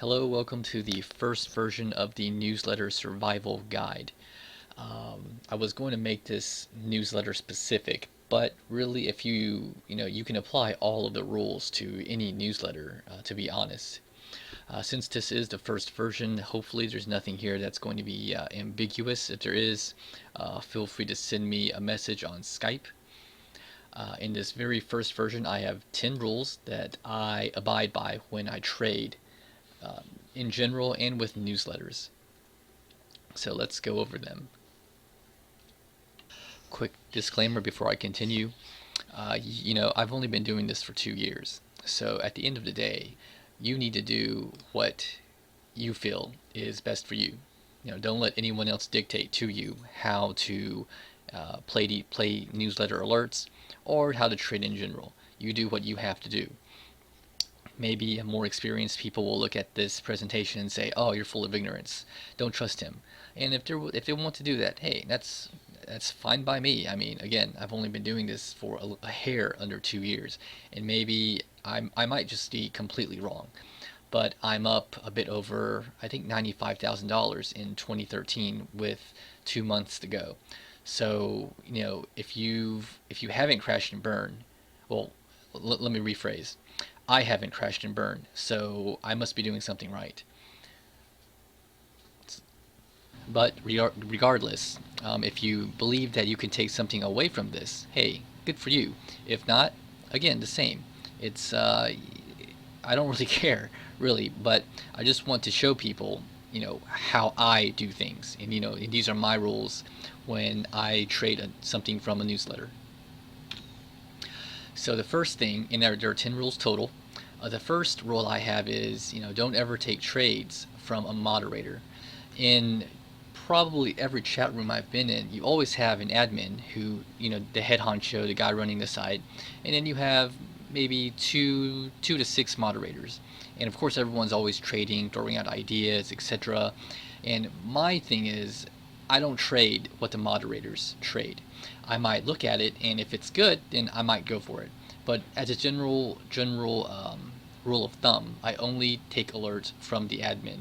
Hello, welcome to the first version of the newsletter survival guide. I was going to make this newsletter specific, but really, if you can apply all of the rules to any newsletter, to be honest. Since this is the first version, hopefully there's nothing here that's going to be ambiguous. If there is, feel free to send me a message on Skype. In this very first version, I have 10 rules that I abide by when I trade, in general and with newsletters. So let's go over them. Quick disclaimer before I continue. I've only been doing this for 2 years. So at the end of the day, you need to do what you feel is best for you. Don't let anyone else dictate to you how to play newsletter alerts or how to trade in general. You do what you have to do. Maybe more experienced people will look at this presentation and say, "Oh, you're full of ignorance. Don't trust him." And if they want to do that, hey, that's fine by me. I mean, again, I've only been doing this for a hair under 2 years, and maybe I might just be completely wrong. But I'm up a bit over, I think, $95,000 in 2013 with 2 months to go. So if you haven't crashed and burned, well, let me rephrase. I haven't crashed and burned, so I must be doing something right. But regardless, if you believe that you can take something away from this, hey, good for you. If not, again, the same. It's I don't really care, really, but I just want to show people, how I do things, and these are my rules when I trade something from a newsletter. So the first thing, and there are 10 rules total. The first rule I have is, don't ever take trades from a moderator. In probably every chat room I've been in, you always have an admin who, the head honcho, the guy running the site, and then you have maybe two to six moderators. And of course, everyone's always trading, throwing out ideas, etc. And my thing is, I don't trade what the moderators trade. I might look at it, and if it's good, then I might go for it. But as a general rule of thumb, I only take alerts from the admin.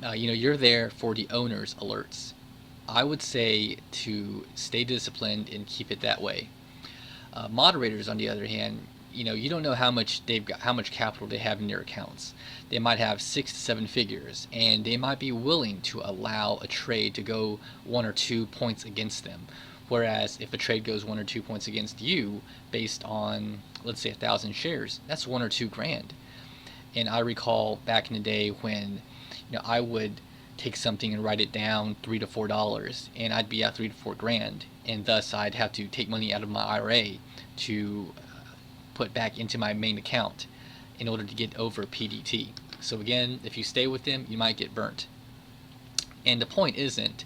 You're there for the owner's alerts. I would say to stay disciplined and keep it that way. Moderators, on the other hand, you don't know how much capital they have in their accounts. They might have 6 to 7 figures, and they might be willing to allow a trade to go 1 or 2 points against them. Whereas if a trade goes 1 or 2 points against you based on, let's say, 1,000 shares, that's 1 or 2 grand. And I recall back in the day when, I would take something and write it down $3 to $4, and I'd be at 3 to 4 grand, and thus I'd have to take money out of my IRA to put back into my main account in order to get over PDT. So again, if you stay with them, you might get burnt. And the point isn't,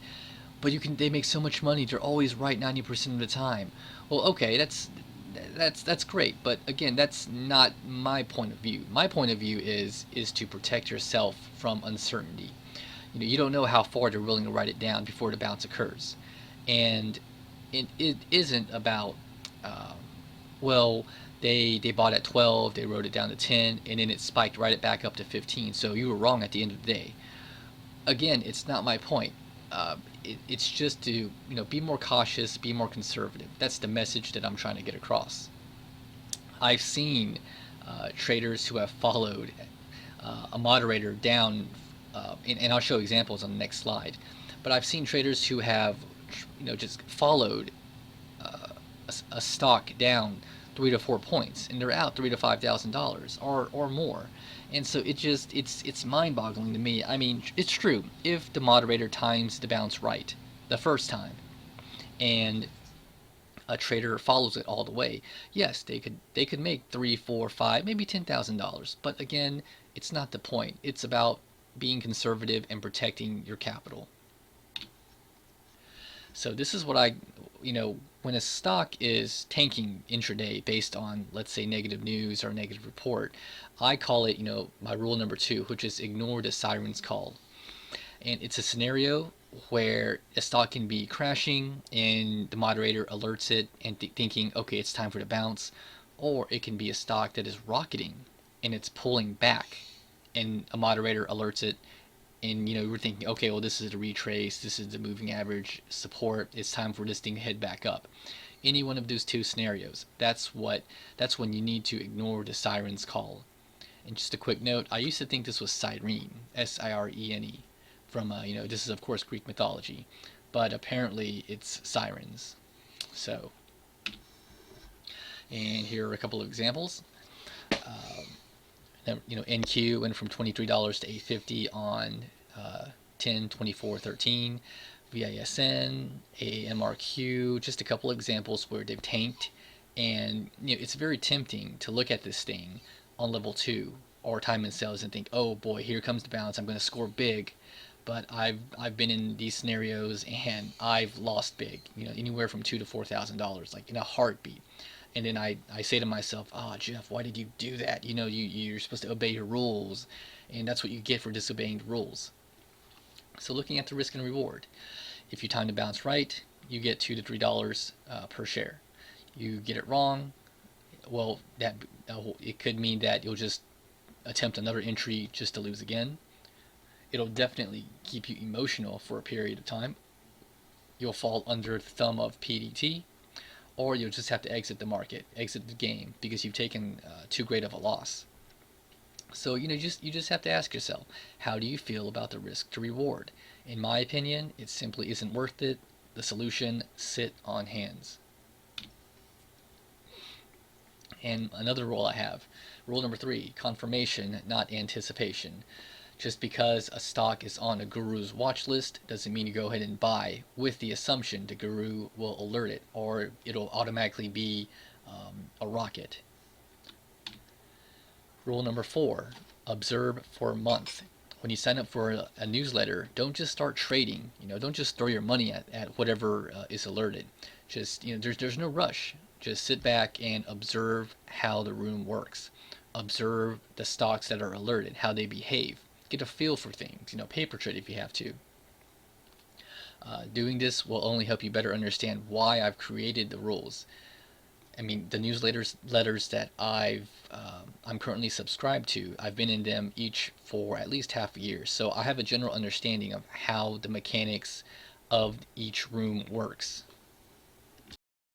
but they make so much money, they're always right 90% of the time. Well, okay, that's great, but again, that's not my point of view. My point of view is to protect yourself from uncertainty. You don't know how far they're willing to write it down before the bounce occurs. And it isn't about, well, they bought at 12, they wrote it down to 10, and then it spiked right back up to 15, so you were wrong at the end of the day. Again, it's not my point. It's just to be more cautious, be more conservative. That's the message that I'm trying to get across. I've seen traders who have followed a moderator down, and I'll show examples on the next slide. But I've seen traders who have just followed a stock down 3 to 4 points, and they're out $3,000 to $5,000 or more. And so it's mind-boggling to me. I mean, it's true if the moderator times the bounce right the first time, and a trader follows it all the way. Yes, they could make 3, 4, 5, maybe $10,000. But again, it's not the point. It's about being conservative and protecting your capital. So this is what when a stock is tanking intraday based on, let's say, negative news or negative report, I call it, my rule number 2, which is ignore the sirens call. And it's a scenario where a stock can be crashing and the moderator alerts it and thinking, okay, it's time for the bounce, or it can be a stock that is rocketing and it's pulling back and a moderator alerts it, and we're thinking, okay, well, this is a retrace, this is the moving average support, it's time for this thing to head back up. Any one of those two scenarios, that's when you need to ignore the sirens call. And just a quick note, I used to think this was sirene, Sirene, from this is of course Greek mythology, but apparently it's sirens. So, and here are a couple of examples. NQ went from $23 to $8.50 on 10/24/13. VISN, AMRQ, just a couple examples where they've tanked, and it's very tempting to look at this thing on level 2 or time and sales and think, oh boy, here comes the bounce, I'm going to score big. But I've been in these scenarios and I've lost big, anywhere from $2,000 to $4,000, like in a heartbeat. And then I say to myself, oh Jeff, why did you do that? You're supposed to obey your rules, and that's what you get for disobeying the rules. So looking at the risk and reward, if you time the bounce right, you get $2 to $3 per share. You get it wrong, well, that it could mean that you'll just attempt another entry just to lose again. It'll definitely keep you emotional for a period of time. You'll fall under the thumb of PDT, or you'll just have to exit the market, exit the game, because you've taken too great of a loss. So you just have to ask yourself, how do you feel about the risk to reward? In my opinion, it simply isn't worth it. The solution: sit on hands. And another rule I have, rule number 3: confirmation, not anticipation. Just because a stock is on a guru's watch list doesn't mean you go ahead and buy with the assumption the guru will alert it, or it'll automatically be a rocket. Rule number 4: observe for a month. When you sign up for a newsletter, don't just start trading. Don't just throw your money at whatever is alerted. Just there's no rush. Just sit back and observe how the room works. Observe the stocks that are alerted, how they behave. Get a feel for things. Paper trade if you have to. Doing this will only help you better understand why I've created the rules. I mean, the letters that I'm currently subscribed to, I've been in them each for at least half a year, so I have a general understanding of how the mechanics of each room works.